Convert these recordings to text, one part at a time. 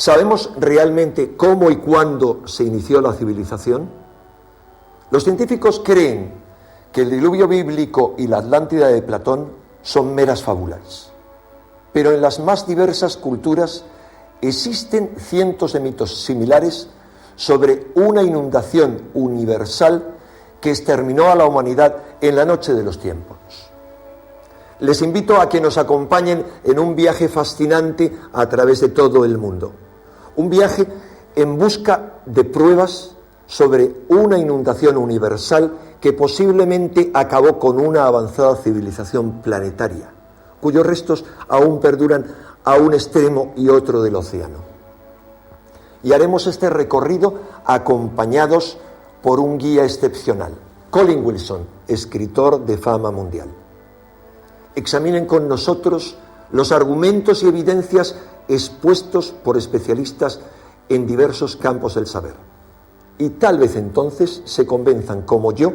¿Sabemos realmente cómo y cuándo se inició la civilización? Los científicos creen que el diluvio bíblico y la Atlántida de Platón son meras fábulas. Pero en las más diversas culturas existen cientos de mitos similares sobre una inundación universal que exterminó a la humanidad en la noche de los tiempos. Les invito a que nos acompañen en un viaje fascinante a través de todo el mundo. Un viaje en busca de pruebas sobre una inundación universal que posiblemente acabó con una avanzada civilización planetaria, cuyos restos aún perduran a un extremo y otro del océano. Y haremos este recorrido acompañados por un guía excepcional, Colin Wilson, escritor de fama mundial. Examinen con nosotros los argumentos y evidencias expuestos por especialistas en diversos campos del saber. Y tal vez entonces se convenzan, como yo,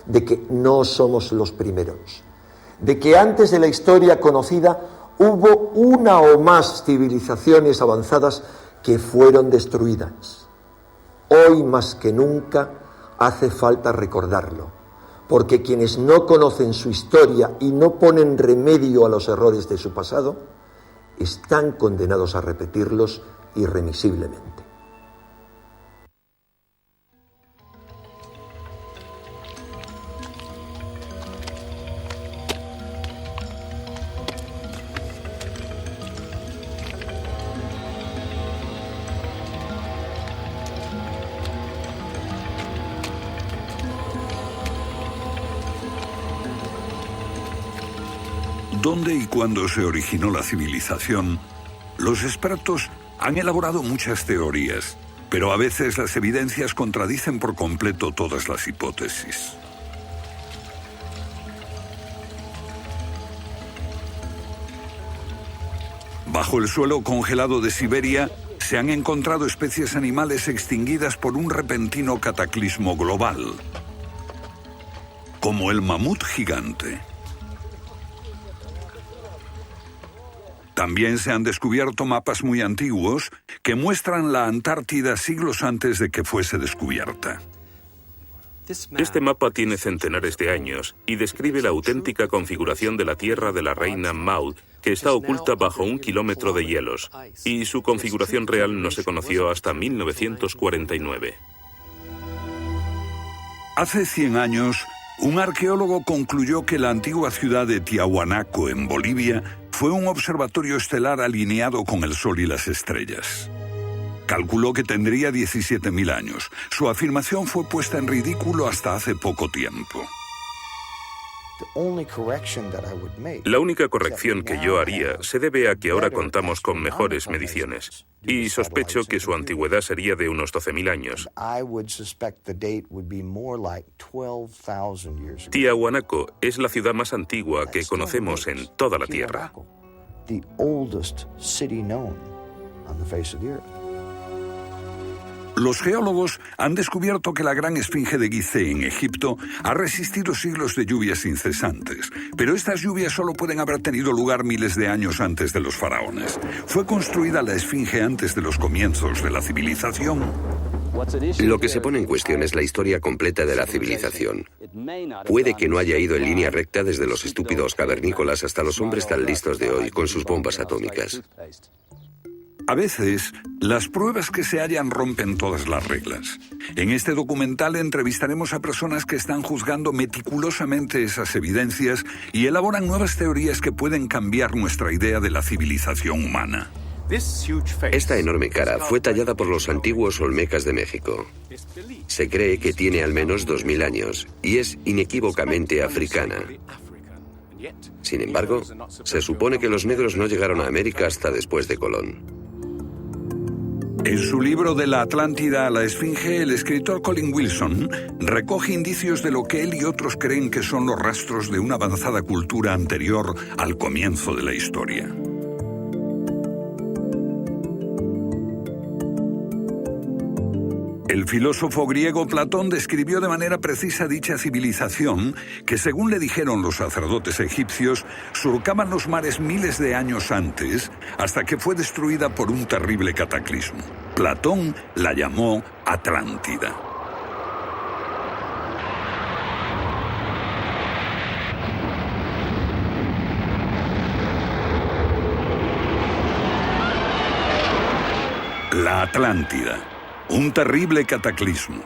de que no somos los primeros, de que antes de la historia conocida hubo una o más civilizaciones avanzadas que fueron destruidas. Hoy más que nunca hace falta recordarlo, porque quienes no conocen su historia y no ponen remedio a los errores de su pasado, están condenados a repetirlos irremisiblemente. ¿Dónde y cuándo se originó la civilización? Los expertos han elaborado muchas teorías, pero a veces las evidencias contradicen por completo todas las hipótesis. Bajo el suelo congelado de Siberia se han encontrado especies animales extinguidas por un repentino cataclismo global, como el mamut gigante. También se han descubierto mapas muy antiguos que muestran la Antártida siglos antes de que fuese descubierta. Este mapa tiene centenares de años y describe la auténtica configuración de la Tierra de la reina Maud, que está oculta bajo 1 kilómetro de hielos, y su configuración real no se conoció hasta 1949. Hace 100 años, un arqueólogo concluyó que la antigua ciudad de Tiahuanaco, en Bolivia, fue un observatorio estelar alineado con el Sol y las estrellas. Calculó que tendría 17.000 años. Su afirmación fue puesta en ridículo hasta hace poco tiempo. La única corrección que yo haría se debe a que ahora contamos con mejores mediciones, y sospecho que su antigüedad sería de unos 12.000 años. Tiahuanaco es la ciudad más antigua que conocemos en toda la Tierra. Los geólogos han descubierto que la gran esfinge de Gizeh en Egipto ha resistido siglos de lluvias incesantes, pero estas lluvias solo pueden haber tenido lugar miles de años antes de los faraones. ¿Fue construida la esfinge antes de los comienzos de la civilización? Lo que se pone en cuestión es la historia completa de la civilización. Puede que no haya ido en línea recta desde los estúpidos cavernícolas hasta los hombres tan listos de hoy con sus bombas atómicas. A veces, las pruebas que se hallan rompen todas las reglas. En este documental entrevistaremos a personas que están juzgando meticulosamente esas evidencias y elaboran nuevas teorías que pueden cambiar nuestra idea de la civilización humana. Esta enorme cara fue tallada por los antiguos olmecas de México. Se cree que tiene al menos 2000 años y es inequívocamente africana. Sin embargo, se supone que los negros no llegaron a América hasta después de Colón. En su libro De la Atlántida a la Esfinge, el escritor Colin Wilson recoge indicios de lo que él y otros creen que son los rastros de una avanzada cultura anterior al comienzo de la historia. El filósofo griego Platón describió de manera precisa dicha civilización que, según le dijeron los sacerdotes egipcios, surcaban los mares miles de años antes, hasta que fue destruida por un terrible cataclismo. Platón la llamó Atlántida. La Atlántida, un terrible cataclismo.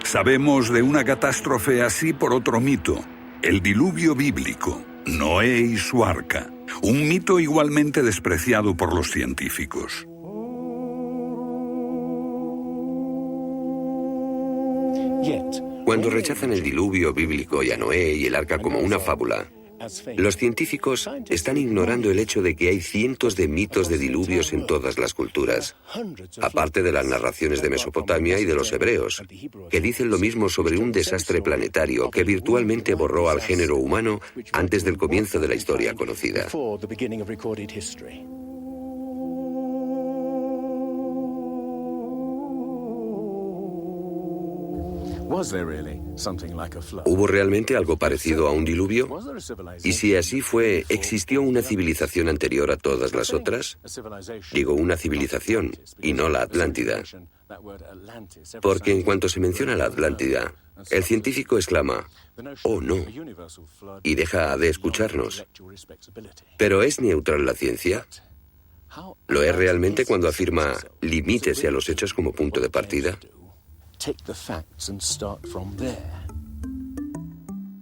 Sabemos de una catástrofe así por otro mito, el diluvio bíblico, Noé y su arca, un mito igualmente despreciado por los científicos. Cuando rechazan el diluvio bíblico y a Noé y el arca como una fábula, los científicos están ignorando el hecho de que hay cientos de mitos de diluvios en todas las culturas, aparte de las narraciones de Mesopotamia y de los hebreos, que dicen lo mismo sobre un desastre planetario que virtualmente borró al género humano antes del comienzo de la historia conocida. ¿Hubo realmente algo parecido a un diluvio? Y si así fue, ¿existió una civilización anterior a todas las otras? Digo una civilización, y no la Atlántida. Porque en cuanto se menciona la Atlántida, el científico exclama, «Oh, no», y deja de escucharnos. ¿Pero es neutral la ciencia? ¿Lo es realmente cuando afirma «limítese a los hechos como punto de partida»?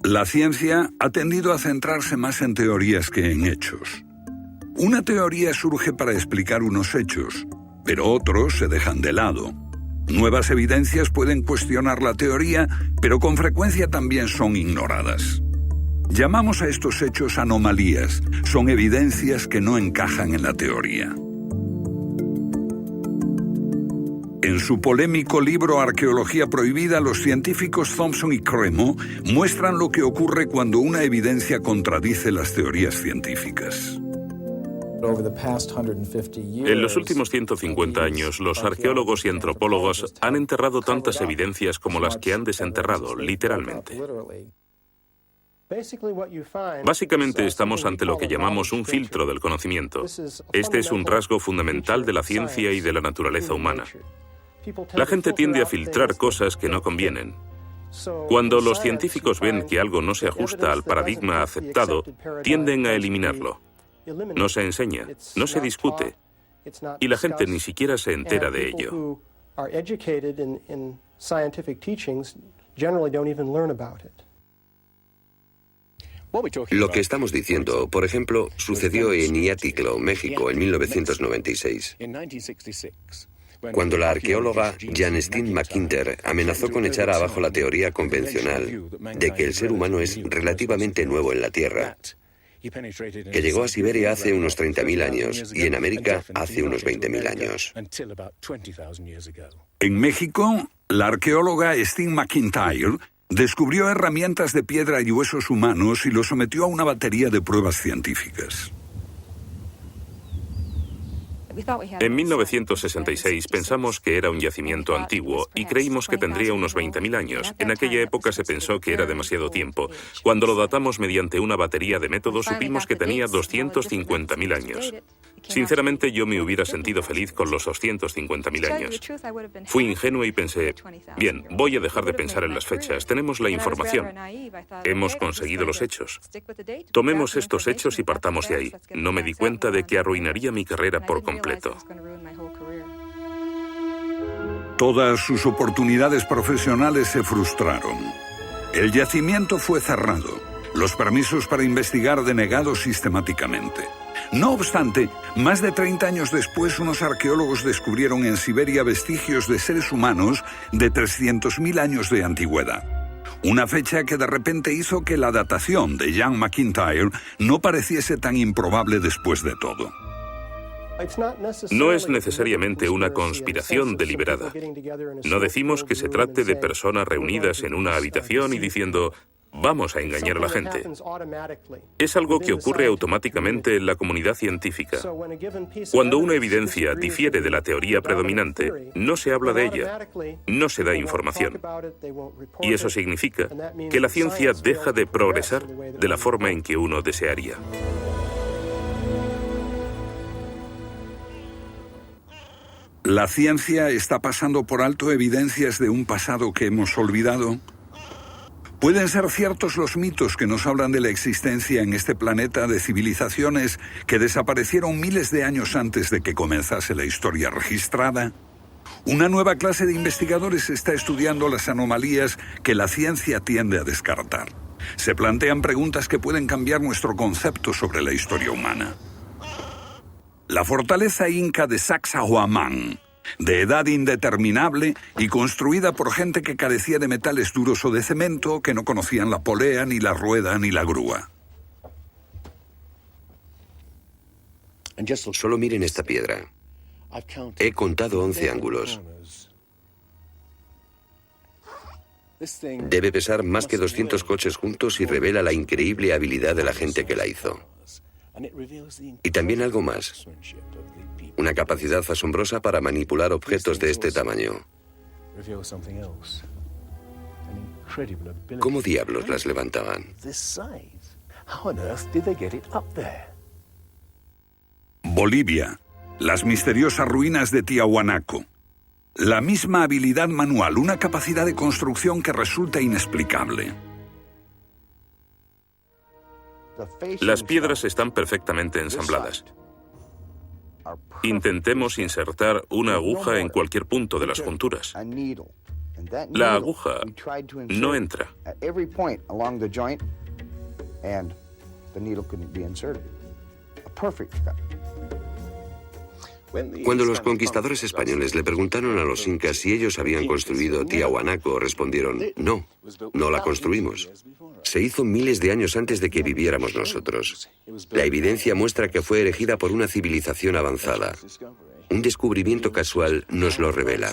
La ciencia ha tendido a centrarse más en teorías que en hechos. Una teoría surge para explicar unos hechos, pero otros se dejan de lado. Nuevas evidencias pueden cuestionar la teoría, pero con frecuencia también son ignoradas. Llamamos a estos hechos anomalías, son evidencias que no encajan en la teoría. En su polémico libro Arqueología prohibida, los científicos Thompson y Cremo muestran lo que ocurre cuando una evidencia contradice las teorías científicas. En los últimos 150 años, los arqueólogos y antropólogos han enterrado tantas evidencias como las que han desenterrado, literalmente. Básicamente estamos ante lo que llamamos un filtro del conocimiento. Este es un rasgo fundamental de la ciencia y de la naturaleza humana. La gente tiende a filtrar cosas que no convienen. Cuando los científicos ven que algo no se ajusta al paradigma aceptado, tienden a eliminarlo. No se enseña, no se discute, y la gente ni siquiera se entera de ello. Lo que estamos diciendo, por ejemplo, sucedió en Iatitlan, México, en 1996. Cuando la arqueóloga Janestine McIntyre amenazó con echar abajo la teoría convencional de que el ser humano es relativamente nuevo en la Tierra, que llegó a Siberia hace unos 30.000 años y en América hace unos 20.000 años. En México, la arqueóloga Stine McIntyre descubrió herramientas de piedra y huesos humanos y los sometió a una batería de pruebas científicas. En 1966 pensamos que era un yacimiento antiguo y creímos que tendría unos 20.000 años. En aquella época se pensó que era demasiado tiempo. Cuando lo datamos mediante una batería de métodos supimos que tenía 250.000 años. Sinceramente yo me hubiera sentido feliz con los 250.000 años. Fui ingenuo y pensé, bien, voy a dejar de pensar en las fechas. Tenemos la información. Hemos conseguido los hechos. Tomemos estos hechos y partamos de ahí. No me di cuenta de que arruinaría mi carrera por completo. Todas sus oportunidades profesionales se frustraron. El yacimiento fue cerrado, los permisos para investigar denegados sistemáticamente. No obstante, más de 30 años después, unos arqueólogos descubrieron en Siberia vestigios de seres humanos de 300.000 años de antigüedad. Una fecha que de repente hizo que la datación de Jan McIntyre no pareciese tan improbable después de todo. No es necesariamente una conspiración deliberada. No decimos que se trate de personas reunidas en una habitación y diciendo, vamos a engañar a la gente. Es algo que ocurre automáticamente en la comunidad científica. Cuando una evidencia difiere de la teoría predominante, no se habla de ella, no se da información. Y eso significa que la ciencia deja de progresar de la forma en que uno desearía. ¿La ciencia está pasando por alto evidencias de un pasado que hemos olvidado? ¿Pueden ser ciertos los mitos que nos hablan de la existencia en este planeta de civilizaciones que desaparecieron miles de años antes de que comenzase la historia registrada? Una nueva clase de investigadores está estudiando las anomalías que la ciencia tiende a descartar. Se plantean preguntas que pueden cambiar nuestro concepto sobre la historia humana. La fortaleza inca de Sacsayhuamán, de edad indeterminable y construida por gente que carecía de metales duros o de cemento, que no conocían la polea, ni la rueda, ni la grúa. Solo miren esta piedra. He contado 11 ángulos. Debe pesar más que 200 coches juntos y revela la increíble habilidad de la gente que la hizo. Y también algo más. Una capacidad asombrosa para manipular objetos de este tamaño. ¿Cómo diablos las levantaban? Bolivia. Las misteriosas ruinas de Tiahuanaco. La misma habilidad manual, una capacidad de construcción que resulta inexplicable. Las piedras están perfectamente ensambladas. Intentemos insertar una aguja en cualquier punto de las junturas. La aguja no entra. Cuando los conquistadores españoles le preguntaron a los incas si ellos habían construido Tiahuanaco, respondieron: no, no la construimos. Se hizo miles de años antes de que viviéramos nosotros. La evidencia muestra que fue erigida por una civilización avanzada. Un descubrimiento casual nos lo revela.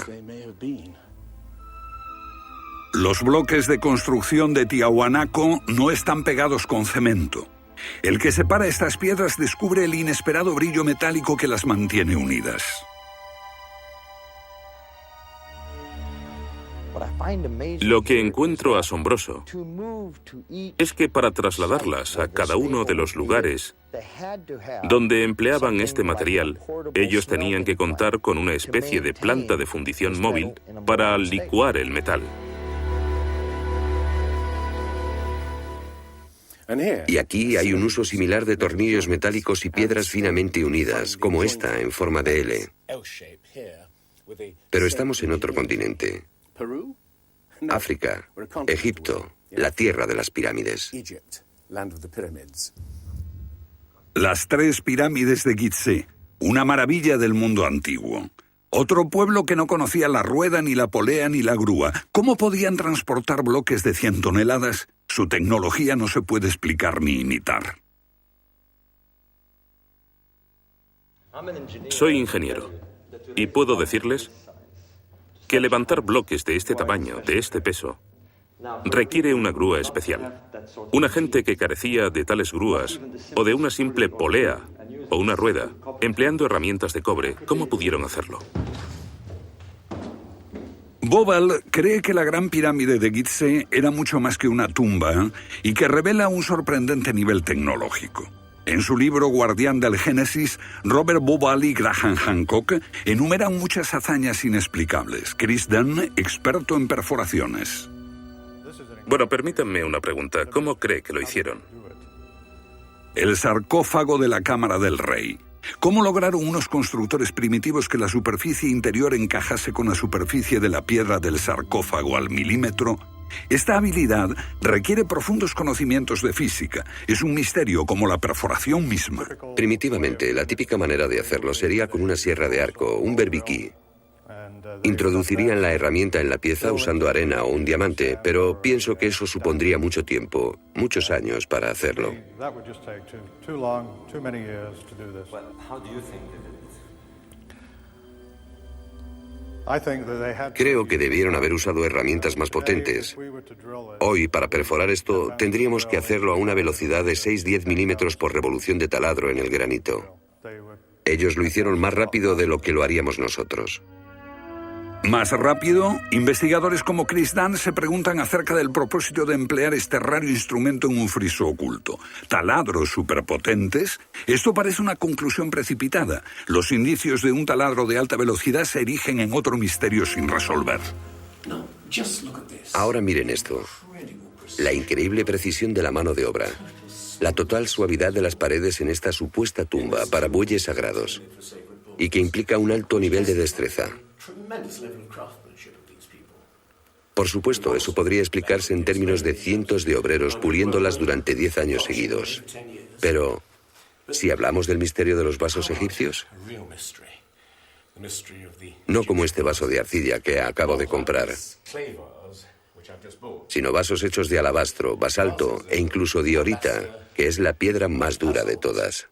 Los bloques de construcción de Tiahuanaco no están pegados con cemento. El que separa estas piedras descubre el inesperado brillo metálico que las mantiene unidas. Lo que encuentro asombroso es que para trasladarlas a cada uno de los lugares donde empleaban este material, ellos tenían que contar con una especie de planta de fundición móvil para licuar el metal. Y aquí hay un uso similar de tornillos metálicos y piedras finamente unidas, como esta en forma de L. Pero estamos en otro continente. África, Egipto, la tierra de las pirámides. Las 3 pirámides de Gizeh, una maravilla del mundo antiguo. Otro pueblo que no conocía la rueda, ni la polea, ni la grúa. ¿Cómo podían transportar bloques de 100 toneladas? Su tecnología no se puede explicar ni imitar. Soy ingeniero y puedo decirles que levantar bloques de este tamaño, de este peso, requiere una grúa especial. Una gente que carecía de tales grúas o de una simple polea o una rueda, empleando herramientas de cobre, ¿cómo pudieron hacerlo? Bobal cree que la Gran Pirámide de Gizeh era mucho más que una tumba y que revela un sorprendente nivel tecnológico. En su libro Guardián del Génesis, Robert Bobal y Graham Hancock enumeran muchas hazañas inexplicables. Chris Dunn, experto en perforaciones. Bueno, permítanme una pregunta. ¿Cómo cree que lo hicieron? El sarcófago de la Cámara del Rey. ¿Cómo lograron unos constructores primitivos que la superficie interior encajase con la superficie de la piedra del sarcófago al milímetro? Esta habilidad requiere profundos conocimientos de física. Es un misterio como la perforación misma. Primitivamente, la típica manera de hacerlo sería con una sierra de arco, un berbiquí. Introducirían la herramienta en la pieza usando arena o un diamante, pero pienso que eso supondría mucho tiempo, muchos años para hacerlo. Creo que debieron haber usado herramientas más potentes. Hoy, para perforar esto, tendríamos que hacerlo a una velocidad de 6-10 milímetros por revolución de taladro en el granito. Ellos lo hicieron más rápido de lo que lo haríamos nosotros. Más rápido, investigadores como Chris Dunn se preguntan acerca del propósito de emplear este raro instrumento en un friso oculto. ¿Taladros superpotentes? Esto parece una conclusión precipitada. Los indicios de un taladro de alta velocidad se erigen en otro misterio sin resolver. Ahora miren esto. La increíble precisión de la mano de obra. La total suavidad de las paredes en esta supuesta tumba para bueyes sagrados. Y que implica un alto nivel de destreza. Por supuesto, eso podría explicarse en términos de cientos de obreros puliéndolas durante 10 años seguidos. Pero, ¿si hablamos del misterio de los vasos egipcios? No como este vaso de arcilla que acabo de comprar, sino vasos hechos de alabastro, basalto e incluso diorita, que es la piedra más dura de todas.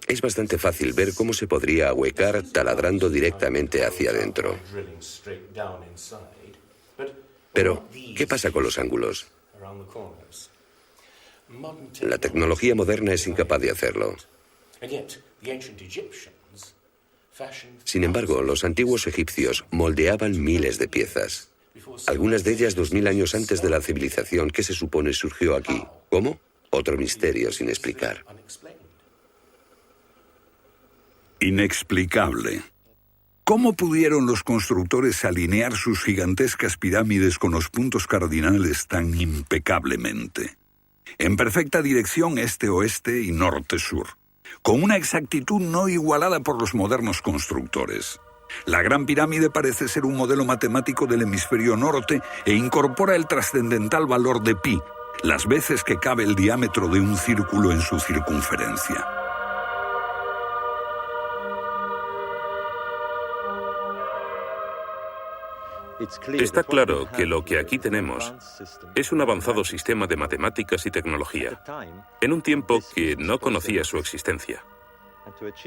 Es bastante fácil ver cómo se podría ahuecar taladrando directamente hacia adentro. Pero, ¿qué pasa con los ángulos? La tecnología moderna es incapaz de hacerlo. Sin embargo, los antiguos egipcios moldeaban miles de piezas. Algunas de ellas 2000 años antes de la civilización que se supone surgió aquí. ¿Cómo? Otro misterio sin explicar. Inexplicable. ¿Cómo pudieron los constructores alinear sus gigantescas pirámides con los puntos cardinales tan impecablemente? En perfecta dirección este-oeste y norte-sur, con una exactitud no igualada por los modernos constructores. La Gran Pirámide parece ser un modelo matemático del hemisferio norte e incorpora el trascendental valor de pi, las veces que cabe el diámetro de un círculo en su circunferencia. Está claro que lo que aquí tenemos es un avanzado sistema de matemáticas y tecnología, en un tiempo que no conocía su existencia.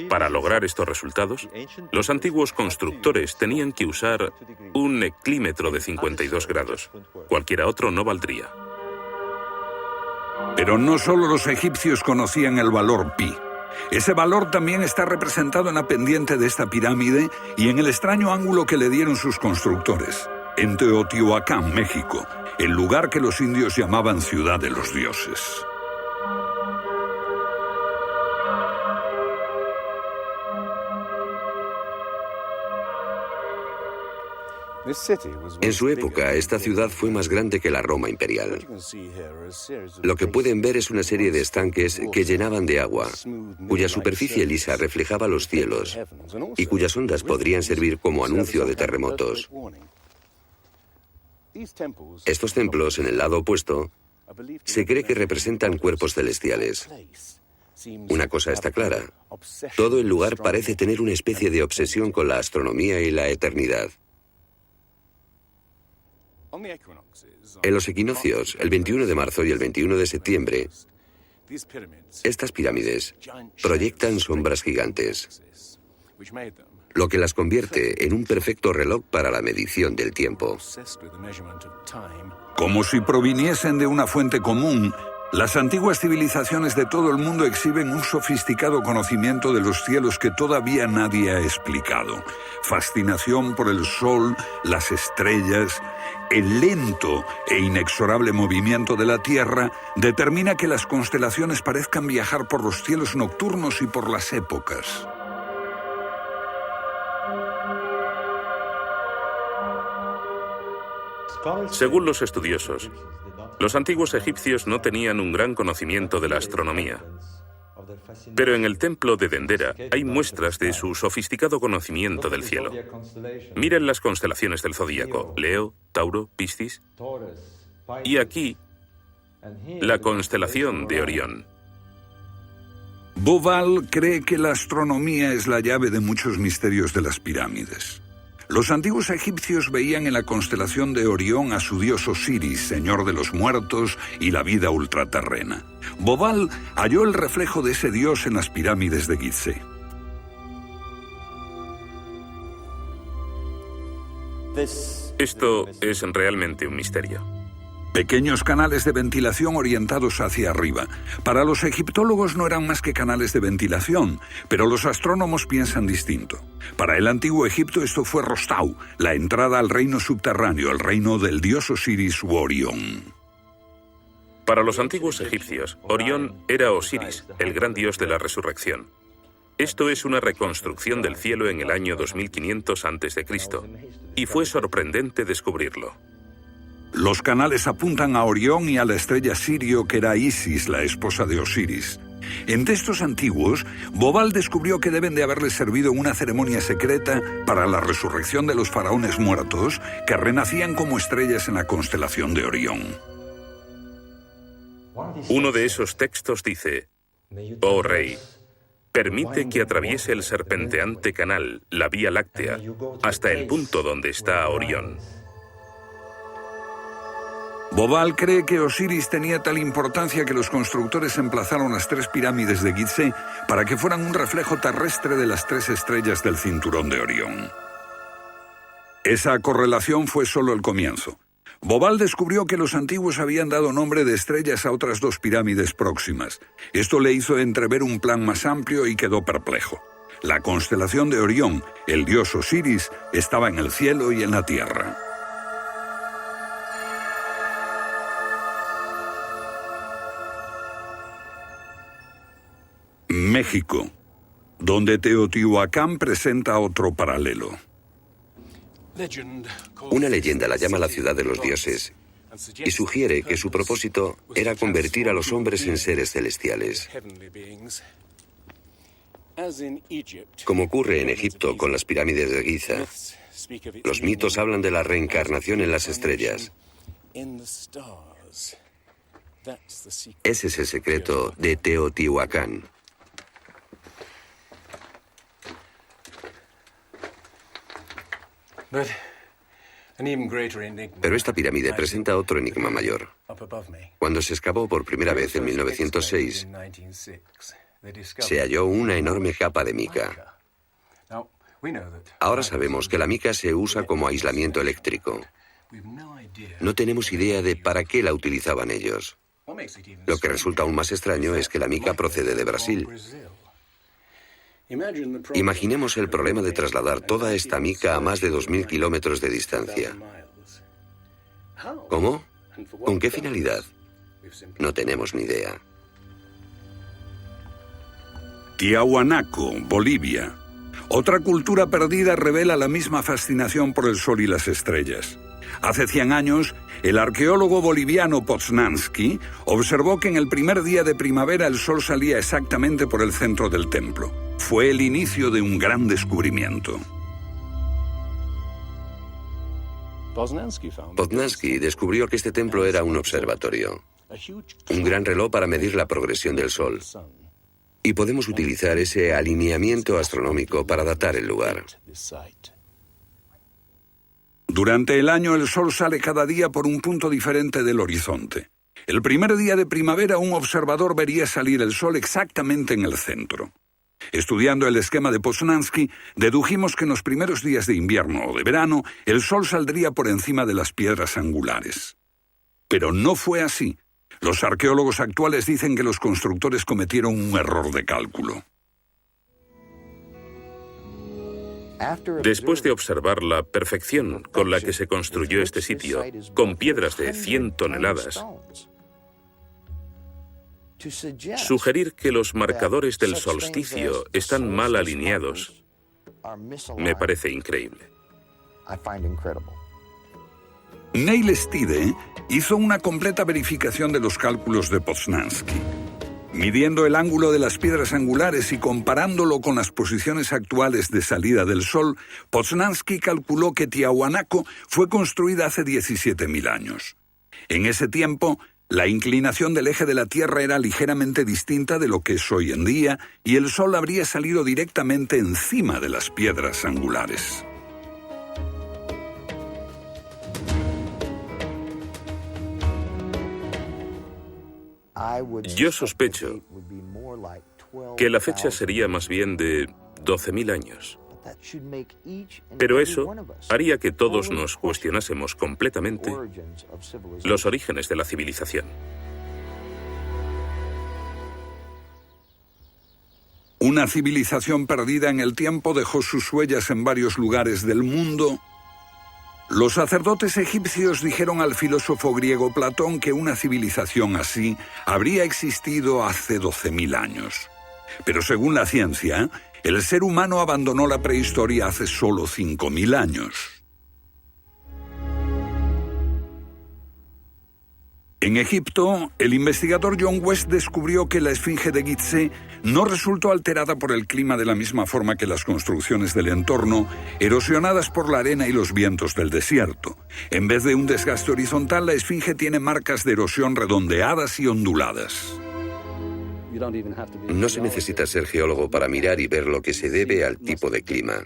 Para lograr estos resultados, los antiguos constructores tenían que usar un eclímetro de 52 grados. Cualquiera otro no valdría. Pero no solo los egipcios conocían el valor pi. Ese valor también está representado en la pendiente de esta pirámide y en el extraño ángulo que le dieron sus constructores, en Teotihuacán, México, el lugar que los indios llamaban Ciudad de los Dioses. En su época, esta ciudad fue más grande que la Roma imperial. Lo que pueden ver es una serie de estanques que llenaban de agua, cuya superficie lisa reflejaba los cielos y cuyas ondas podrían servir como anuncio de terremotos. Estos templos, en el lado opuesto, se cree que representan cuerpos celestiales. Una cosa está clara: todo el lugar parece tener una especie de obsesión con la astronomía y la eternidad. En los equinoccios, el 21 de marzo y el 21 de septiembre, estas pirámides proyectan sombras gigantes, lo que las convierte en un perfecto reloj para la medición del tiempo. Como si proviniesen de una fuente común, las antiguas civilizaciones de todo el mundo exhiben un sofisticado conocimiento de los cielos que todavía nadie ha explicado. Fascinación por el sol, las estrellas, el lento e inexorable movimiento de la Tierra determina que las constelaciones parezcan viajar por los cielos nocturnos y por las épocas. Según los estudiosos, los antiguos egipcios no tenían un gran conocimiento de la astronomía. Pero en el templo de Dendera hay muestras de su sofisticado conocimiento del cielo. Miren las constelaciones del zodíaco: Leo, Tauro, Piscis. Y aquí, la constelación de Orión. Bauval cree que la astronomía es la llave de muchos misterios de las pirámides. Los antiguos egipcios veían en la constelación de Orión a su dios Osiris, señor de los muertos y la vida ultraterrena. Bauval halló el reflejo de ese dios en las pirámides de Gizeh. Esto es realmente un misterio. Pequeños canales de ventilación orientados hacia arriba. Para los egiptólogos no eran más que canales de ventilación, pero los astrónomos piensan distinto. Para el antiguo Egipto esto fue Rostau, la entrada al reino subterráneo, el reino del dios Osiris u Orión. Para los antiguos egipcios, Orión era Osiris, el gran dios de la resurrección. Esto es una reconstrucción del cielo en el año 2500 a.C., y fue sorprendente descubrirlo. Los canales apuntan a Orión y a la estrella Sirio, que era Isis, la esposa de Osiris. En textos antiguos, Bauval descubrió que deben de haberle servido una ceremonia secreta para la resurrección de los faraones muertos, que renacían como estrellas en la constelación de Orión. Uno de esos textos dice: «Oh rey, permite que atraviese el serpenteante canal, la Vía Láctea, hasta el punto donde está Orión». Bauval cree que Osiris tenía tal importancia que los constructores emplazaron las 3 pirámides de Gizeh para que fueran un reflejo terrestre de las 3 estrellas del cinturón de Orión. Esa correlación fue solo el comienzo. Bauval descubrió que los antiguos habían dado nombre de estrellas a otras 2 pirámides próximas. Esto le hizo entrever un plan más amplio y quedó perplejo. La constelación de Orión, el dios Osiris, estaba en el cielo y en la tierra. México, donde Teotihuacán presenta otro paralelo. Una leyenda la llama la ciudad de los dioses y sugiere que su propósito era convertir a los hombres en seres celestiales. Como ocurre en Egipto con las pirámides de Giza, los mitos hablan de la reencarnación en las estrellas. Ese es el secreto de Teotihuacán. Pero esta pirámide presenta otro enigma mayor. Cuando se excavó por primera vez en 1906, se halló una enorme capa de mica. Ahora sabemos que la mica se usa como aislamiento eléctrico. No tenemos idea de para qué la utilizaban ellos. Lo que resulta aún más extraño es que la mica procede de Brasil. Imaginemos el problema de trasladar toda esta mica a más de 2.000 kilómetros de distancia. ¿Cómo? ¿Con qué finalidad? No tenemos ni idea. Tiahuanaco, Bolivia. Otra cultura perdida revela la misma fascinación por el sol y las estrellas. Hace 100 años, el arqueólogo boliviano Poznański observó que en el primer día de primavera el sol salía exactamente por el centro del templo. Fue el inicio de un gran descubrimiento. Poznański descubrió que este templo era un observatorio, un gran reloj para medir la progresión del sol. Y podemos utilizar ese alineamiento astronómico para datar el lugar. Durante el año el sol sale cada día por un punto diferente del horizonte. El primer día de primavera un observador vería salir el sol exactamente en el centro. Estudiando el esquema de Poznański, dedujimos que en los primeros días de invierno o de verano el sol saldría por encima de las piedras angulares. Pero no fue así. Los arqueólogos actuales dicen que los constructores cometieron un error de cálculo. Después de observar la perfección con la que se construyó este sitio, con piedras de 100 toneladas, sugerir que los marcadores del solsticio están mal alineados me parece increíble. Neil Stide hizo una completa verificación de los cálculos de Poznański. Midiendo el ángulo de las piedras angulares y comparándolo con las posiciones actuales de salida del Sol, Poznański calculó que Tiahuanaco fue construida hace 17.000 años. En ese tiempo, la inclinación del eje de la Tierra era ligeramente distinta de lo que es hoy en día y el Sol habría salido directamente encima de las piedras angulares. Yo sospecho que la fecha sería más bien de 12.000 años. Pero eso haría que todos nos cuestionásemos completamente los orígenes de la civilización. Una civilización perdida en el tiempo dejó sus huellas en varios lugares del mundo. Los sacerdotes egipcios dijeron al filósofo griego Platón que una civilización así habría existido hace 12.000 años. Pero según la ciencia, el ser humano abandonó la prehistoria hace solo 5.000 años. En Egipto, el investigador John West descubrió que la esfinge de Gizeh no resultó alterada por el clima de la misma forma que las construcciones del entorno, erosionadas por la arena y los vientos del desierto. En vez de un desgaste horizontal, la esfinge tiene marcas de erosión redondeadas y onduladas. No se necesita ser geólogo para mirar y ver lo que se debe al tipo de clima.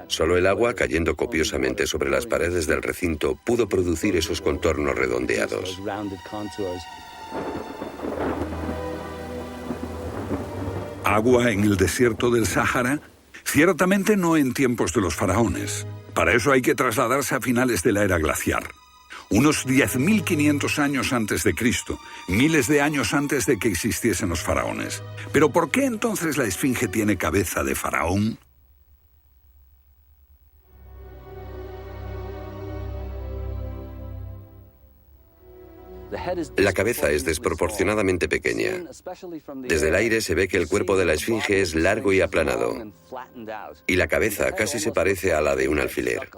Solo el agua cayendo copiosamente sobre las paredes del recinto pudo producir esos contornos redondeados. ¿Agua en el desierto del Sáhara? Ciertamente no en tiempos de los faraones. Para eso hay que trasladarse a finales de la era glaciar. Unos 10.500 años antes de Cristo, miles de años antes de que existiesen los faraones. ¿Pero por qué entonces la esfinge tiene cabeza de faraón? La cabeza es desproporcionadamente pequeña. Desde el aire se ve que el cuerpo de la esfinge es largo y aplanado, y la cabeza casi se parece a la de un alfiler.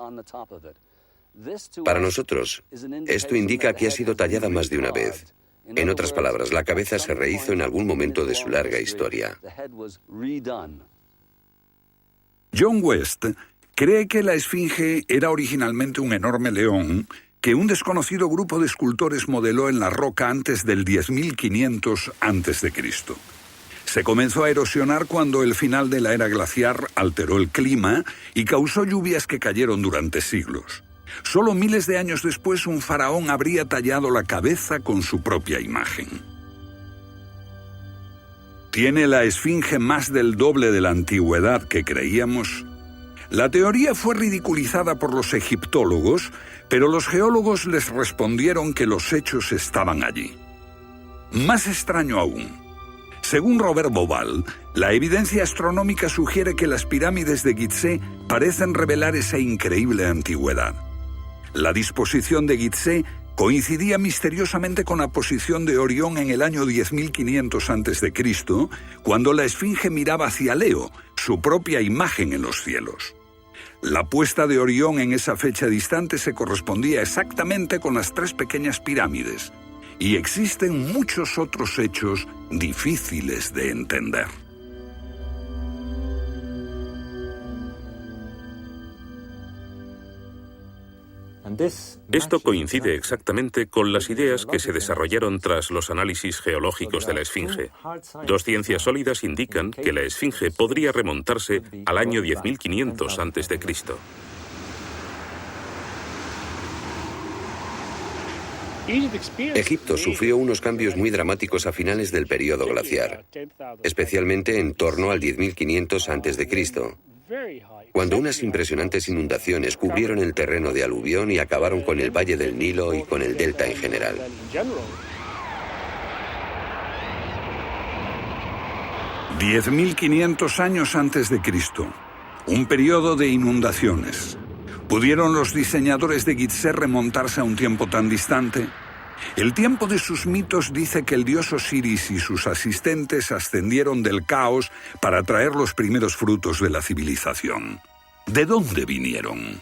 Para nosotros, esto indica que ha sido tallada más de una vez. En otras palabras, la cabeza se rehizo en algún momento de su larga historia. John West cree que la esfinge era originalmente un enorme león que un desconocido grupo de escultores modeló en la roca antes del 10.500 a.C. Se comenzó a erosionar cuando el final de la era glaciar alteró el clima y causó lluvias que cayeron durante siglos. Solo miles de años después, un faraón habría tallado la cabeza con su propia imagen. ¿Tiene la esfinge más del doble de la antigüedad que creíamos? La teoría fue ridiculizada por los egiptólogos, pero los geólogos les respondieron que los hechos estaban allí. Más extraño aún. Según Robert Bauval, la evidencia astronómica sugiere que las pirámides de Gizeh parecen revelar esa increíble antigüedad. La disposición de Gizeh coincidía misteriosamente con la posición de Orión en el año 10.500 a.C., cuando la esfinge miraba hacia Leo, su propia imagen en los cielos. La puesta de Orión en esa fecha distante se correspondía exactamente con las 3 pequeñas pirámides, y existen muchos otros hechos difíciles de entender. Esto coincide exactamente con las ideas que se desarrollaron tras los análisis geológicos de la esfinge. 2 ciencias sólidas indican que la esfinge podría remontarse al año 10.500 a.C. Egipto sufrió unos cambios muy dramáticos a finales del período glaciar, especialmente en torno al 10.500 a.C., cuando unas impresionantes inundaciones cubrieron el terreno de aluvión y acabaron con el Valle del Nilo y con el delta en general. «10.500 años antes de Cristo, un periodo de inundaciones. ¿Pudieron los diseñadores de Gizeh remontarse a un tiempo tan distante? El tiempo de sus mitos dice que el dios Osiris y sus asistentes ascendieron del caos para traer los primeros frutos de la civilización. ¿De dónde vinieron?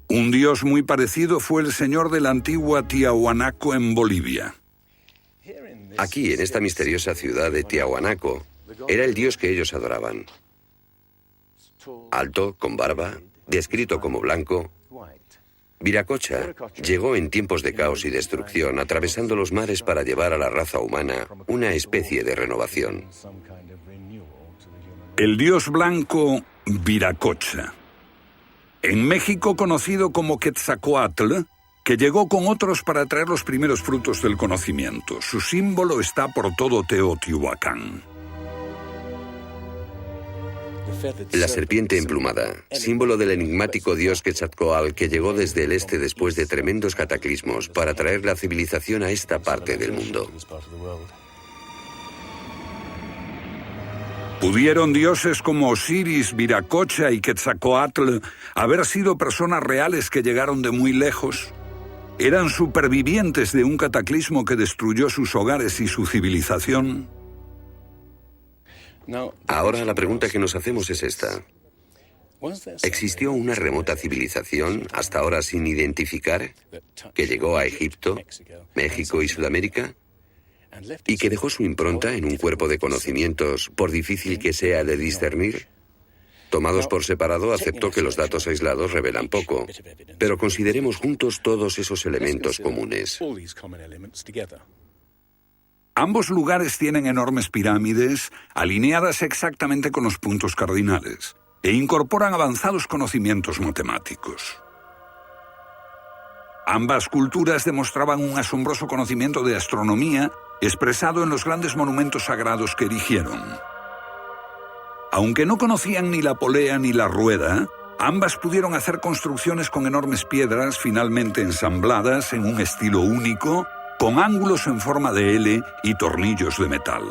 Un dios muy parecido fue el señor de la antigua Tiahuanaco en Bolivia. Aquí, en esta misteriosa ciudad de Tiahuanaco, era el dios que ellos adoraban. Alto, con barba, descrito como blanco, Viracocha llegó en tiempos de caos y destrucción, atravesando los mares para llevar a la raza humana una especie de renovación. El dios blanco Viracocha. En México, conocido como Quetzalcóatl, que llegó con otros para traer los primeros frutos del conocimiento. Su símbolo está por todo Teotihuacán. La serpiente emplumada, símbolo del enigmático dios Quetzalcóatl que llegó desde el este después de tremendos cataclismos para traer la civilización a esta parte del mundo. ¿Pudieron dioses como Osiris, Viracocha y Quetzalcóatl haber sido personas reales que llegaron de muy lejos? ¿Eran supervivientes de un cataclismo que destruyó sus hogares y su civilización? Ahora la pregunta que nos hacemos es esta. ¿Existió una remota civilización, hasta ahora sin identificar, que llegó a Egipto, México y Sudamérica? ¿Y que dejó su impronta en un cuerpo de conocimientos, por difícil que sea de discernir? Tomados por separado, acepto que los datos aislados revelan poco, pero consideremos juntos todos esos elementos comunes. Ambos lugares tienen enormes pirámides, alineadas exactamente con los puntos cardinales, e incorporan avanzados conocimientos matemáticos. Ambas culturas demostraban un asombroso conocimiento de astronomía, expresado en los grandes monumentos sagrados que erigieron. Aunque no conocían ni la polea ni la rueda, ambas pudieron hacer construcciones con enormes piedras finalmente ensambladas en un estilo único, con ángulos en forma de L y tornillos de metal.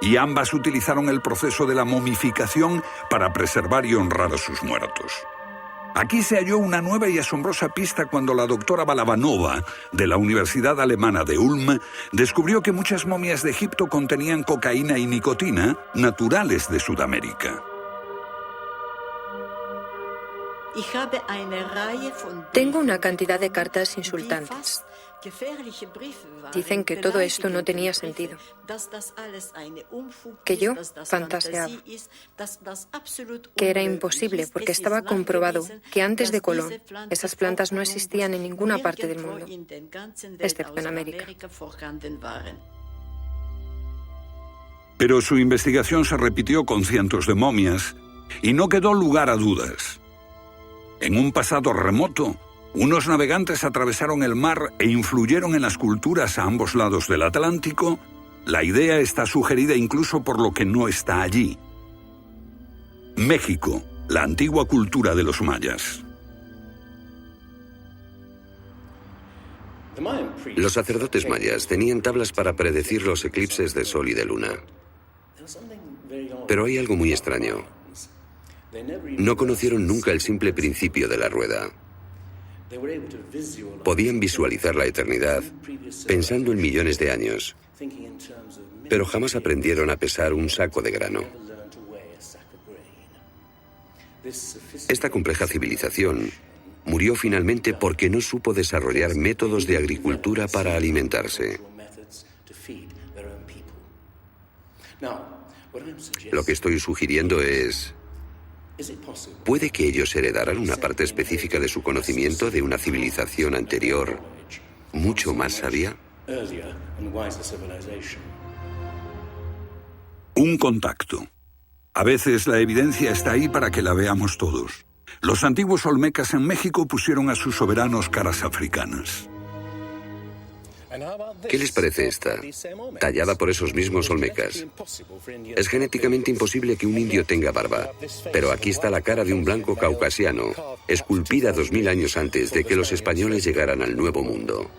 Y ambas utilizaron el proceso de la momificación para preservar y honrar a sus muertos. Aquí se halló una nueva y asombrosa pista cuando la doctora Balabanova, de la Universidad Alemana de Ulm, descubrió que muchas momias de Egipto contenían cocaína y nicotina, naturales de Sudamérica. Tengo una cantidad de cartas insultantes. Dicen que todo esto no tenía sentido, que yo fantaseaba, que era imposible porque estaba comprobado que antes de Colón esas plantas no existían en ninguna parte del mundo, excepto en América. Pero su investigación se repitió con cientos de momias y no quedó lugar a dudas. En un pasado remoto, unos navegantes atravesaron el mar e influyeron en las culturas a ambos lados del Atlántico. La idea está sugerida incluso por lo que no está allí. México, la antigua cultura de los mayas. Los sacerdotes mayas tenían tablas para predecir los eclipses de sol y de luna. Pero hay algo muy extraño. No conocieron nunca el simple principio de la rueda. Podían visualizar la eternidad pensando en millones de años, pero jamás aprendieron a pesar un saco de grano. Esta compleja civilización murió finalmente porque no supo desarrollar métodos de agricultura para alimentarse. Lo que estoy sugiriendo es: ¿puede que ellos heredaran una parte específica de su conocimiento de una civilización anterior, mucho más sabia? Un contacto. A veces la evidencia está ahí para que la veamos todos. Los antiguos olmecas en México pusieron a sus soberanos caras africanas. ¿Qué les parece esta? Tallada por esos mismos olmecas. Es genéticamente imposible que un indio tenga barba, pero aquí está la cara de un blanco caucasiano, esculpida 2000 años antes de que los españoles llegaran al Nuevo Mundo.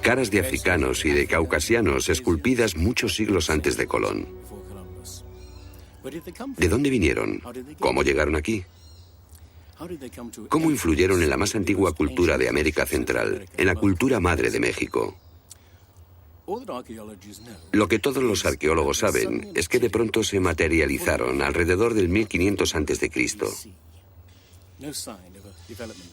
Caras de africanos y de caucasianos esculpidas muchos siglos antes de Colón. ¿De dónde vinieron? ¿Cómo llegaron aquí? ¿Cómo influyeron en la más antigua cultura de América Central, en la cultura madre de México? Lo que todos los arqueólogos saben es que de pronto se materializaron alrededor del 1500 a.C.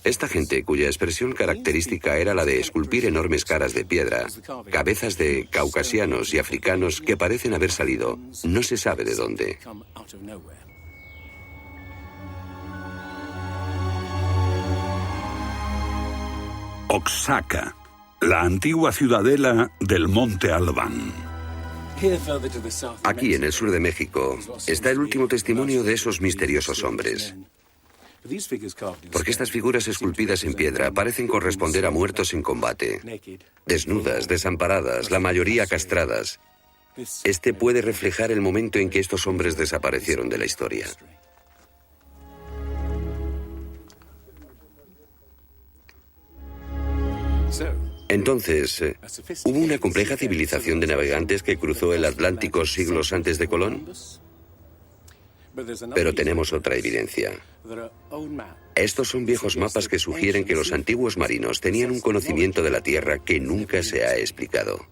Esta gente, cuya expresión característica era la de esculpir enormes caras de piedra, cabezas de caucasianos y africanos que parecen haber salido, no se sabe de dónde. Oaxaca, la antigua ciudadela del Monte Albán. Aquí, en el sur de México, está el último testimonio de esos misteriosos hombres. Porque estas figuras esculpidas en piedra parecen corresponder a muertos en combate, desnudas, desamparadas, la mayoría castradas. Este puede reflejar el momento en que estos hombres desaparecieron de la historia. Entonces, ¿hubo una compleja civilización de navegantes que cruzó el Atlántico siglos antes de Colón? Pero tenemos otra evidencia. Estos son viejos mapas que sugieren que los antiguos marinos tenían un conocimiento de la Tierra que nunca se ha explicado.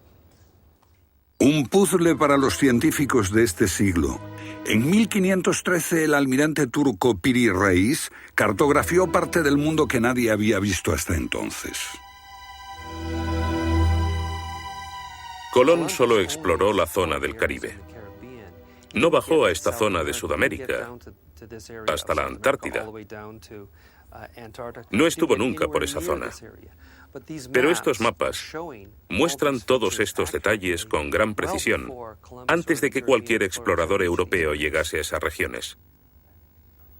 Un puzzle para los científicos de este siglo. En 1513 el almirante turco Piri Reis cartografió parte del mundo que nadie había visto hasta entonces. Colón solo exploró la zona del Caribe. No bajó a esta zona de Sudamérica, hasta la Antártida. No estuvo nunca por esa zona. Pero estos mapas muestran todos estos detalles con gran precisión, antes de que cualquier explorador europeo llegase a esas regiones.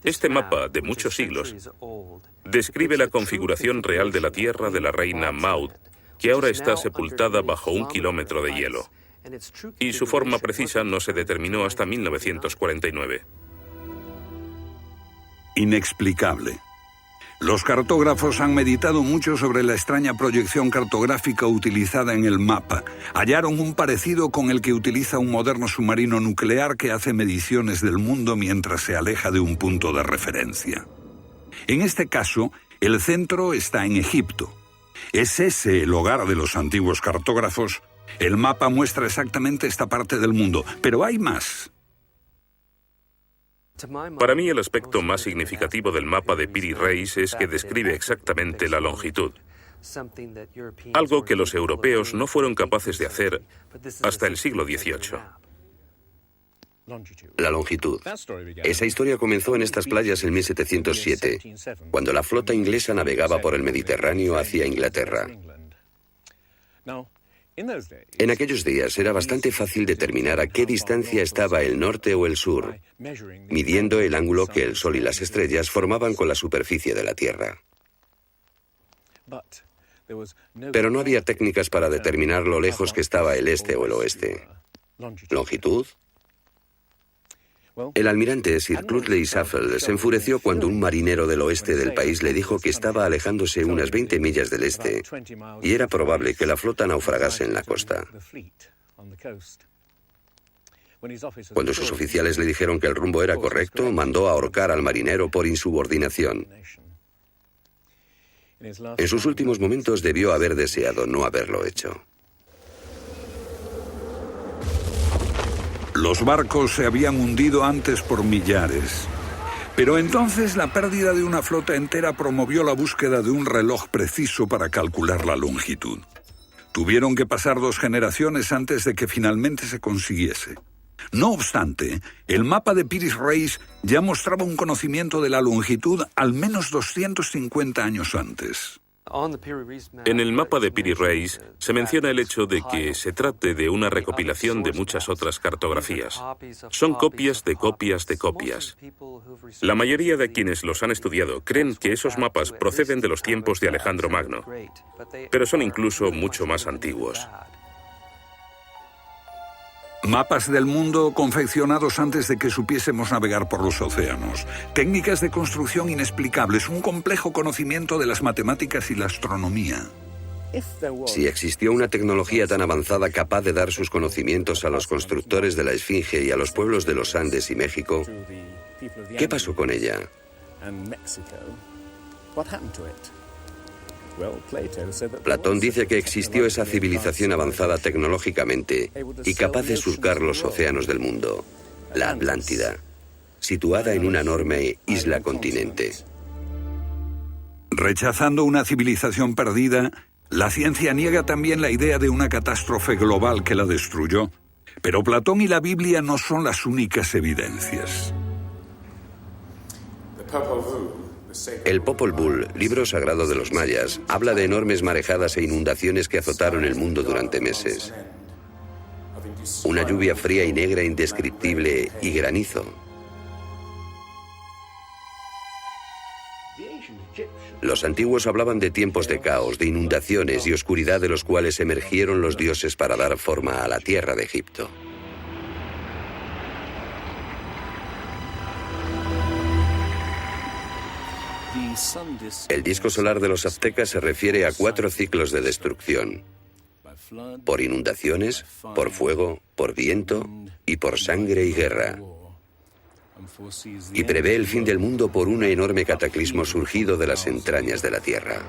Este mapa, de muchos siglos, describe la configuración real de la tierra de la reina Maud, que ahora está sepultada bajo 1 kilómetro de hielo. Y su forma precisa no se determinó hasta 1949. Inexplicable. Los cartógrafos han meditado mucho sobre la extraña proyección cartográfica utilizada en el mapa. Hallaron un parecido con el que utiliza un moderno submarino nuclear que hace mediciones del mundo mientras se aleja de un punto de referencia. En este caso, el centro está en Egipto. ¿Es ese el hogar de los antiguos cartógrafos? El mapa muestra exactamente esta parte del mundo, pero hay más. Para mí el aspecto más significativo del mapa de Piri Reis es que describe exactamente la longitud, algo que los europeos no fueron capaces de hacer hasta el siglo XVIII. La longitud. Esa historia comenzó en estas playas en 1707, cuando la flota inglesa navegaba por el Mediterráneo hacia Inglaterra. En aquellos días era bastante fácil determinar a qué distancia estaba el norte o el sur, midiendo el ángulo que el Sol y las estrellas formaban con la superficie de la Tierra. Pero no había técnicas para determinar lo lejos que estaba el este o el oeste. ¿Longitud? El almirante Sir Clutley Safel se enfureció cuando un marinero del oeste del país le dijo que estaba alejándose unas 20 millas del este y era probable que la flota naufragase en la costa. Cuando sus oficiales le dijeron que el rumbo era correcto, mandó ahorcar al marinero por insubordinación. En sus últimos momentos debió haber deseado no haberlo hecho. Los barcos se habían hundido antes por millares. Pero entonces la pérdida de una flota entera promovió la búsqueda de un reloj preciso para calcular la longitud. Tuvieron que pasar 2 generaciones antes de que finalmente se consiguiese. No obstante, el mapa de Piri Reis ya mostraba un conocimiento de la longitud al menos 250 años antes. En el mapa de Piri Reis se menciona el hecho de que se trate de una recopilación de muchas otras cartografías. Son copias de copias de copias. La mayoría de quienes los han estudiado creen que esos mapas proceden de los tiempos de Alejandro Magno, pero son incluso mucho más antiguos. Mapas del mundo confeccionados antes de que supiésemos navegar por los océanos. Técnicas de construcción inexplicables, un complejo conocimiento de las matemáticas y la astronomía. Si existió una tecnología tan avanzada capaz de dar sus conocimientos a los constructores de la Esfinge y a los pueblos de los Andes y México, ¿qué pasó con ella? Platón dice que existió esa civilización avanzada tecnológicamente y capaz de surcar los océanos del mundo, la Atlántida, situada en una enorme isla-continente. Rechazando una civilización perdida, la ciencia niega también la idea de una catástrofe global que la destruyó. Pero Platón y la Biblia no son las únicas evidencias. El Popol Vuh, libro sagrado de los mayas, habla de enormes marejadas e inundaciones que azotaron el mundo durante meses. una lluvia fría y negra indescriptible y granizo. Los antiguos hablaban de tiempos de caos, de inundaciones y oscuridad de los cuales emergieron los dioses para dar forma a la tierra de Egipto. El disco solar de los aztecas se refiere a 4 ciclos de destrucción: por inundaciones, por fuego, por viento y por sangre y guerra. Y prevé el fin del mundo por un enorme cataclismo surgido de las entrañas de la tierra.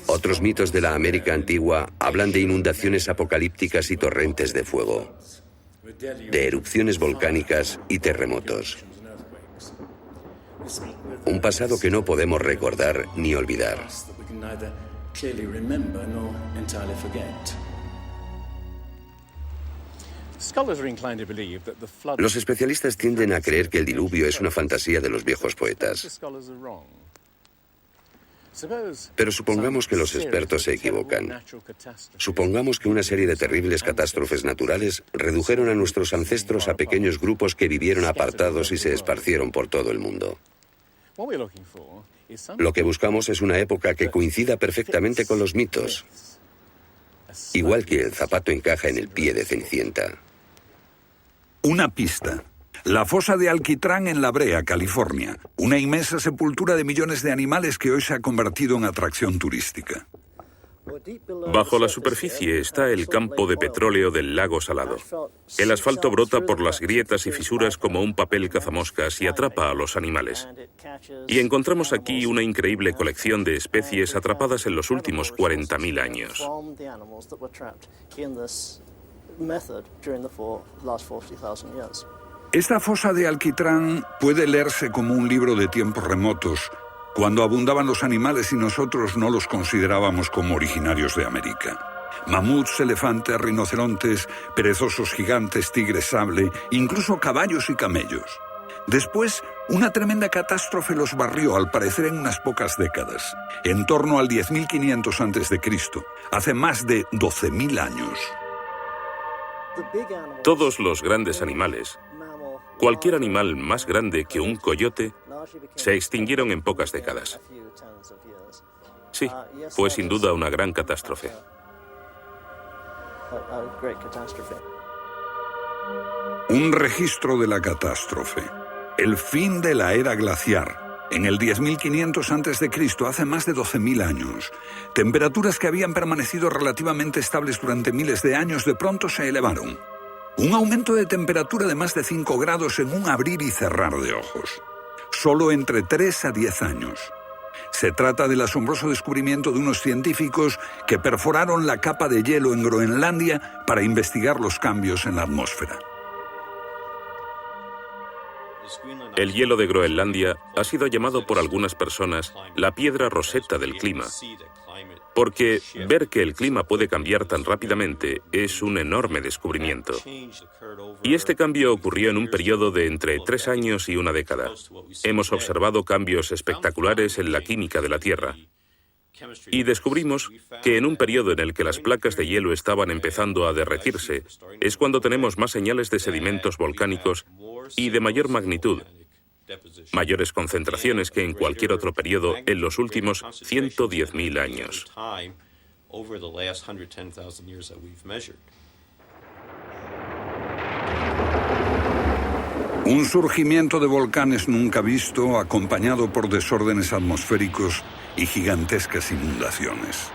Otros mitos de la América antigua hablan de inundaciones apocalípticas y torrentes de fuego, de erupciones volcánicas y terremotos. Un pasado que no podemos recordar ni olvidar. Los especialistas tienden a creer que el diluvio es una fantasía de los viejos poetas. Pero supongamos que los expertos se equivocan. Supongamos que una serie de terribles catástrofes naturales redujeron a nuestros ancestros a pequeños grupos que vivieron apartados y se esparcieron por todo el mundo. Lo que buscamos es una época que coincida perfectamente con los mitos, igual que el zapato encaja en el pie de Cenicienta. Una pista. La fosa de Alquitrán en La Brea, California. Una inmensa sepultura de millones de animales que hoy se ha convertido en atracción turística. Bajo la superficie está el campo de petróleo del lago Salado. El asfalto brota por las grietas y fisuras como un papel cazamoscas y atrapa a los animales. Y encontramos aquí una increíble colección de especies atrapadas en los últimos 40.000 años. Esta fosa de Alquitrán puede leerse como un libro de tiempos remotos, cuando abundaban los animales y nosotros no los considerábamos como originarios de América. Mamuts, elefantes, rinocerontes, perezosos gigantes, tigres sable, incluso caballos y camellos. Después, una tremenda catástrofe los barrió, al parecer en unas pocas décadas, en torno al 10.500 a.C., hace más de 12.000 años. Todos los grandes animales, cualquier animal más grande que un coyote, se extinguieron en pocas décadas. Sí, fue sin duda una gran catástrofe. Un registro de la catástrofe. El fin de la era glaciar. En el 10.500 a.C., hace más de 12.000 años. Temperaturas que habían permanecido relativamente estables durante miles de años de pronto se elevaron. Un aumento de temperatura de más de 5 grados en un abrir y cerrar de ojos. Solo entre 3 a 10 años. Se trata del asombroso descubrimiento de unos científicos que perforaron la capa de hielo en Groenlandia para investigar los cambios en la atmósfera. El hielo de Groenlandia ha sido llamado por algunas personas la piedra roseta del clima, porque ver que el clima puede cambiar tan rápidamente es un enorme descubrimiento. Y este cambio ocurrió en un periodo de entre 3 años y una década. Hemos observado cambios espectaculares en la química de la Tierra. Y descubrimos que en un periodo en el que las placas de hielo estaban empezando a derretirse, es cuando tenemos más señales de sedimentos volcánicos y de mayor magnitud, mayores concentraciones que en cualquier otro periodo en los últimos 110.000 años. Un surgimiento de volcanes nunca visto, acompañado por desórdenes atmosféricos y gigantescas inundaciones.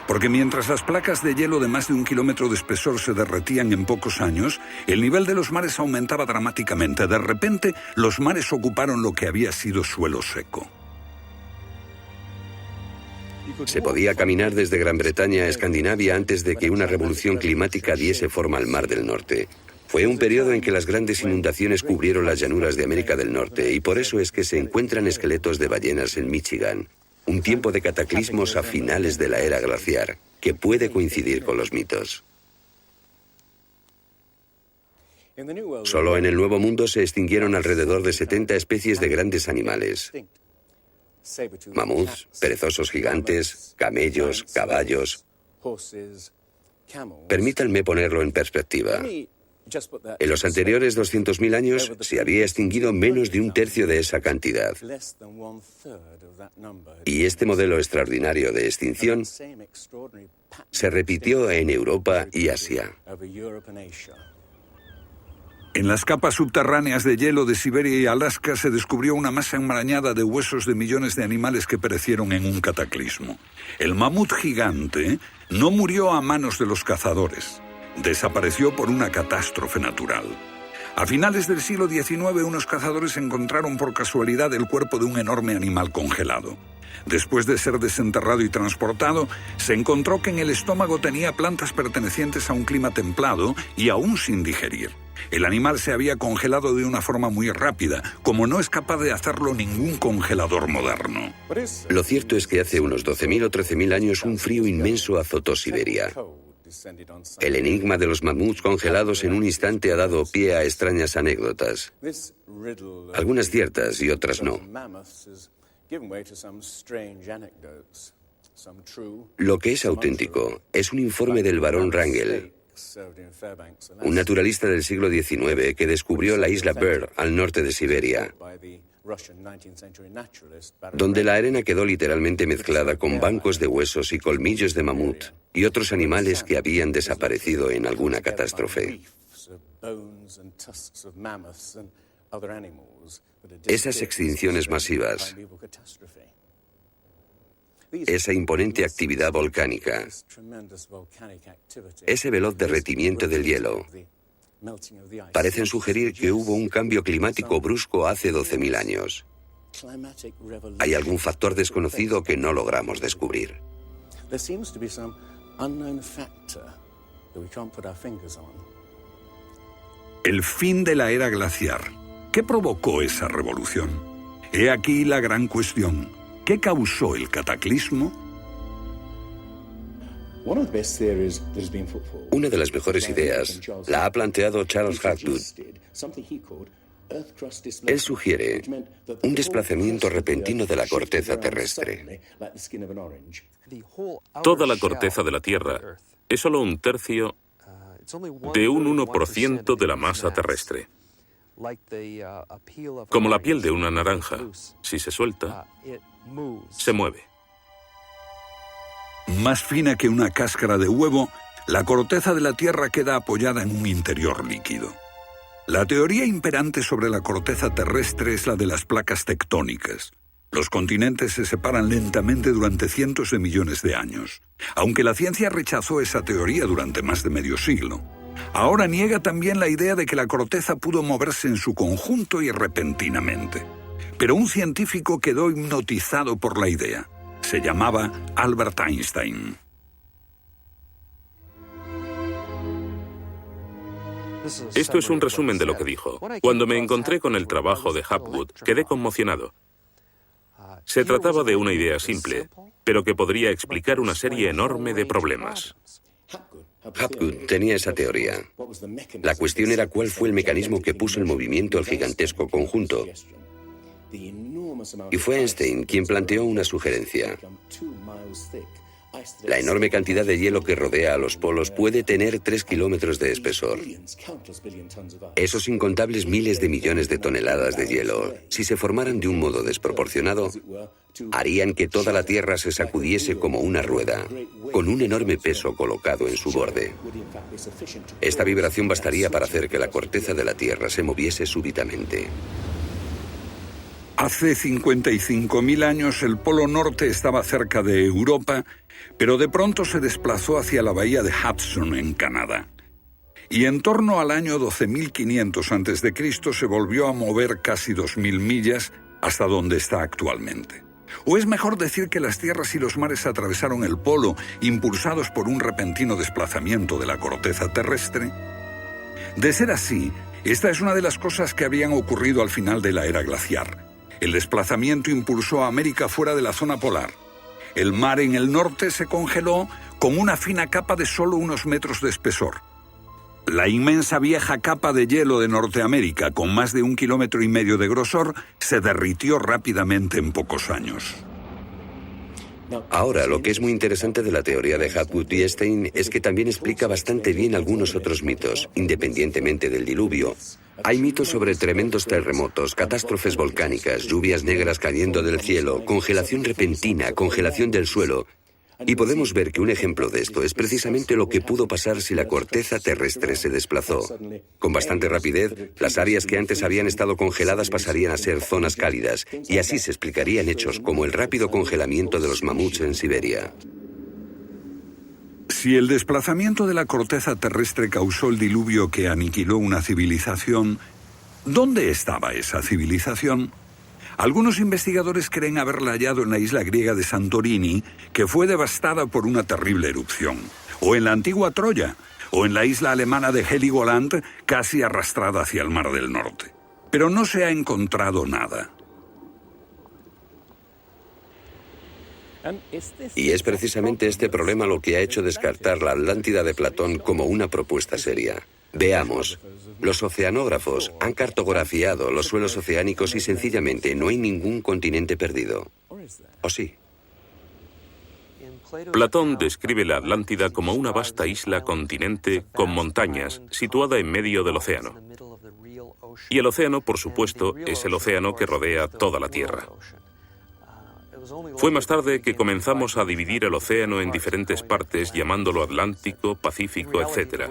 Porque mientras las placas de hielo de más de 1 kilómetro de espesor se derretían en pocos años, el nivel de los mares aumentaba dramáticamente. De repente, los mares ocuparon lo que había sido suelo seco. Se podía caminar desde Gran Bretaña a Escandinavia antes de que una revolución climática diese forma al Mar del Norte. Fue un periodo en que las grandes inundaciones cubrieron las llanuras de América del Norte, y por eso es que se encuentran esqueletos de ballenas en Michigan. Un tiempo de cataclismos a finales de la era glaciar, que puede coincidir con los mitos. Solo en el Nuevo Mundo se extinguieron alrededor de 70 especies de grandes animales. Mamuts, perezosos gigantes, camellos, caballos. Permítanme ponerlo en perspectiva. En los anteriores 200.000 años se había extinguido menos de un tercio de esa cantidad. Y este modelo extraordinario de extinción se repitió en Europa y Asia. En las capas subterráneas de hielo de Siberia y Alaska se descubrió una masa enmarañada de huesos de millones de animales que perecieron en un cataclismo. El mamut gigante no murió a manos de los cazadores. Desapareció por una catástrofe natural. A finales del siglo XIX, unos cazadores encontraron por casualidad el cuerpo de un enorme animal congelado. Después de ser desenterrado y transportado, se encontró que en el estómago tenía plantas pertenecientes a un clima templado y aún sin digerir. El animal se había congelado de una forma muy rápida, como no es capaz de hacerlo ningún congelador moderno. Lo cierto es que hace unos 12.000 o 13.000 años un frío inmenso azotó Siberia. El enigma de los mamuts congelados en un instante ha dado pie a extrañas anécdotas. Algunas ciertas y otras no. Lo que es auténtico es un informe del barón Wrangel, un naturalista del siglo XIX que descubrió la isla Byrd al norte de Siberia, donde la arena quedó literalmente mezclada con bancos de huesos y colmillos de mamut y otros animales que habían desaparecido en alguna catástrofe. Esas extinciones masivas, esa imponente actividad volcánica, ese veloz derretimiento del hielo, parecen sugerir que hubo un cambio climático brusco hace 12.000 años. Hay algún factor desconocido que no logramos descubrir. El fin de la era glaciar. ¿Qué provocó esa revolución? He aquí la gran cuestión. ¿Qué causó el cataclismo? Una de las mejores ideas la ha planteado Charles Hapgood. Él sugiere un desplazamiento repentino de la corteza terrestre. Toda la corteza de la Tierra es solo un tercio de un 1% de la masa terrestre. Como la piel de una naranja, si se suelta, se mueve. Más fina que una cáscara de huevo, la corteza de la Tierra queda apoyada en un interior líquido. La teoría imperante sobre la corteza terrestre es la de las placas tectónicas. Los continentes se separan lentamente durante cientos de millones de años, aunque la ciencia rechazó esa teoría durante más de medio siglo. Ahora niega también la idea de que la corteza pudo moverse en su conjunto y repentinamente. Pero un científico quedó hipnotizado por la idea. Se llamaba Albert Einstein. Esto es un resumen de lo que dijo. Cuando me encontré con el trabajo de Hapgood, quedé conmocionado. Se trataba de una idea simple, pero que podría explicar una serie enorme de problemas. Hapgood tenía esa teoría. La cuestión era cuál fue el mecanismo que puso en movimiento el gigantesco conjunto. Y fue Einstein quien planteó una sugerencia. La enorme cantidad de hielo que rodea a los polos puede tener 3 kilómetros de espesor. Esos incontables miles de millones de toneladas de hielo, si se formaran de un modo desproporcionado, harían que toda la Tierra se sacudiese como una rueda, con un enorme peso colocado en su borde. Esta vibración bastaría para hacer que la corteza de la Tierra se moviese súbitamente. Hace 55.000 años el Polo Norte estaba cerca de Europa, pero de pronto se desplazó hacia la bahía de Hudson, en Canadá. Y en torno al año 12.500 a.C. se volvió a mover casi 2.000 millas hasta donde está actualmente. O es mejor decir que las tierras y los mares atravesaron el polo, impulsados por un repentino desplazamiento de la corteza terrestre. De ser así, esta es una de las cosas que habían ocurrido al final de la era glaciar. El desplazamiento impulsó a América fuera de la zona polar. El mar en el norte se congeló con una fina capa de solo unos metros de espesor. La inmensa vieja capa de hielo de Norteamérica, con más de 1,5 kilómetros de grosor, se derritió rápidamente en pocos años. Ahora, lo que es muy interesante de la teoría de Hapgood y Stein es que también explica bastante bien algunos otros mitos, independientemente del diluvio. Hay mitos sobre tremendos terremotos, catástrofes volcánicas, lluvias negras cayendo del cielo, congelación repentina, congelación del suelo. Y podemos ver que un ejemplo de esto es precisamente lo que pudo pasar si la corteza terrestre se desplazó. Con bastante rapidez, las áreas que antes habían estado congeladas pasarían a ser zonas cálidas, y así se explicarían hechos como el rápido congelamiento de los mamuts en Siberia. Si el desplazamiento de la corteza terrestre causó el diluvio que aniquiló una civilización, ¿dónde estaba esa civilización? Algunos investigadores creen haberla hallado en la isla griega de Santorini, que fue devastada por una terrible erupción, o en la antigua Troya, o en la isla alemana de Heligoland, casi arrastrada hacia el Mar del Norte. Pero no se ha encontrado nada. Y es precisamente este problema lo que ha hecho descartar la Atlántida de Platón como una propuesta seria. Veamos. Los oceanógrafos han cartografiado los suelos oceánicos y sencillamente no hay ningún continente perdido. ¿O sí? Platón describe la Atlántida como una vasta isla-continente con montañas, situada en medio del océano. Y el océano, por supuesto, es el océano que rodea toda la Tierra. Fue más tarde que comenzamos a dividir el océano en diferentes partes, llamándolo Atlántico, Pacífico, etc.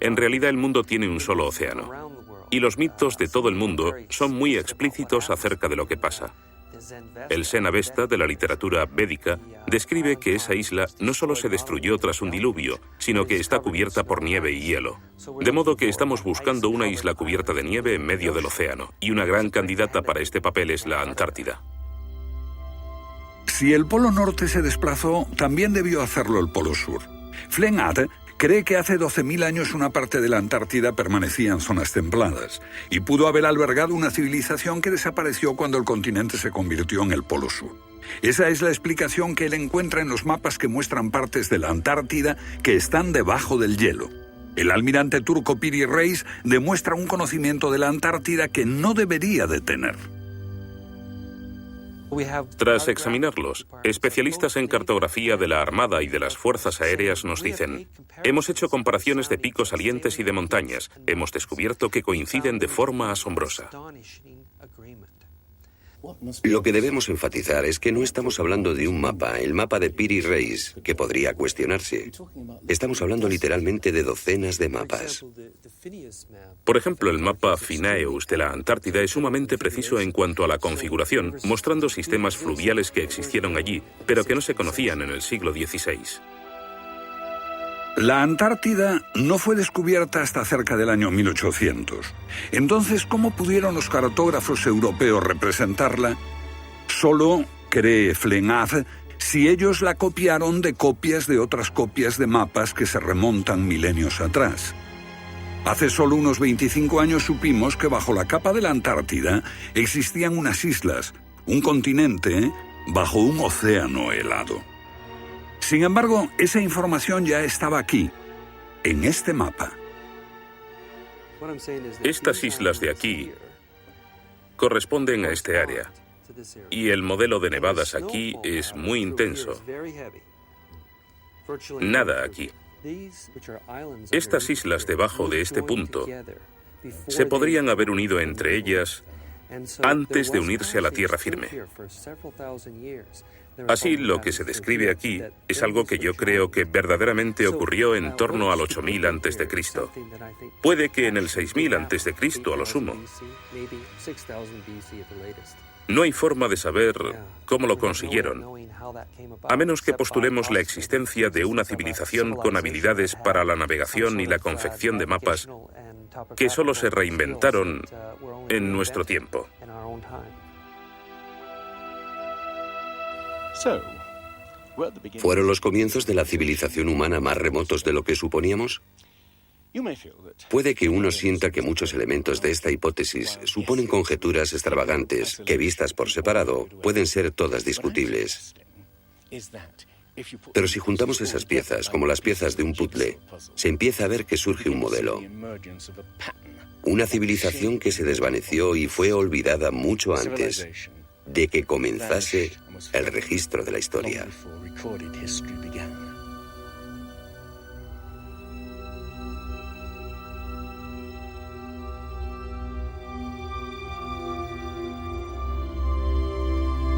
En realidad el mundo tiene un solo océano. Y los mitos de todo el mundo son muy explícitos acerca de lo que pasa. El Sena-Vesta, de la literatura védica, describe que esa isla no solo se destruyó tras un diluvio, sino que está cubierta por nieve y hielo. De modo que estamos buscando una isla cubierta de nieve en medio del océano, y una gran candidata para este papel es la Antártida. Si el Polo Norte se desplazó, también debió hacerlo el Polo Sur. Flengard cree que hace 12.000 años una parte de la Antártida permanecía en zonas templadas y pudo haber albergado una civilización que desapareció cuando el continente se convirtió en el Polo Sur. Esa es la explicación que él encuentra en los mapas que muestran partes de la Antártida que están debajo del hielo. El almirante turco Piri Reis demuestra un conocimiento de la Antártida que no debería de tener. Tras examinarlos, especialistas en cartografía de la Armada y de las Fuerzas Aéreas nos dicen: hemos hecho comparaciones de picos salientes y de montañas. Hemos descubierto que coinciden de forma asombrosa. Lo que debemos enfatizar es que no estamos hablando de un mapa, el mapa de Piri Reis, que podría cuestionarse. Estamos hablando literalmente de docenas de mapas. Por ejemplo, el mapa Phineus de la Antártida es sumamente preciso en cuanto a la configuración, mostrando sistemas fluviales que existieron allí, pero que no se conocían en el siglo XVI. La Antártida no fue descubierta hasta cerca del año 1800. Entonces, ¿cómo pudieron los cartógrafos europeos representarla? Solo, cree Flengard, si ellos la copiaron de copias de otras copias de mapas que se remontan milenios atrás. Hace solo unos 25 años supimos que bajo la capa de la Antártida existían unas islas, un continente, bajo un océano helado. Sin embargo, esa información ya estaba aquí, en este mapa. Estas islas de aquí corresponden a este área, y el modelo de nevadas aquí es muy intenso. Nada aquí. Estas islas debajo de este punto se podrían haber unido entre ellas antes de unirse a la tierra firme. Así, lo que se describe aquí es algo que yo creo que verdaderamente ocurrió en torno al 8000 a.C. Puede que en el 6000 a.C. a lo sumo. No hay forma de saber cómo lo consiguieron, a menos que postulemos la existencia de una civilización con habilidades para la navegación y la confección de mapas que solo se reinventaron en nuestro tiempo. ¿Fueron los comienzos de la civilización humana más remotos de lo que suponíamos? Puede que uno sienta que muchos elementos de esta hipótesis suponen conjeturas extravagantes que, vistas por separado, pueden ser todas discutibles. Pero si juntamos esas piezas como las piezas de un puzzle, se empieza a ver que surge un modelo. Una civilización que se desvaneció y fue olvidada mucho antes de que comenzase el registro de la historia.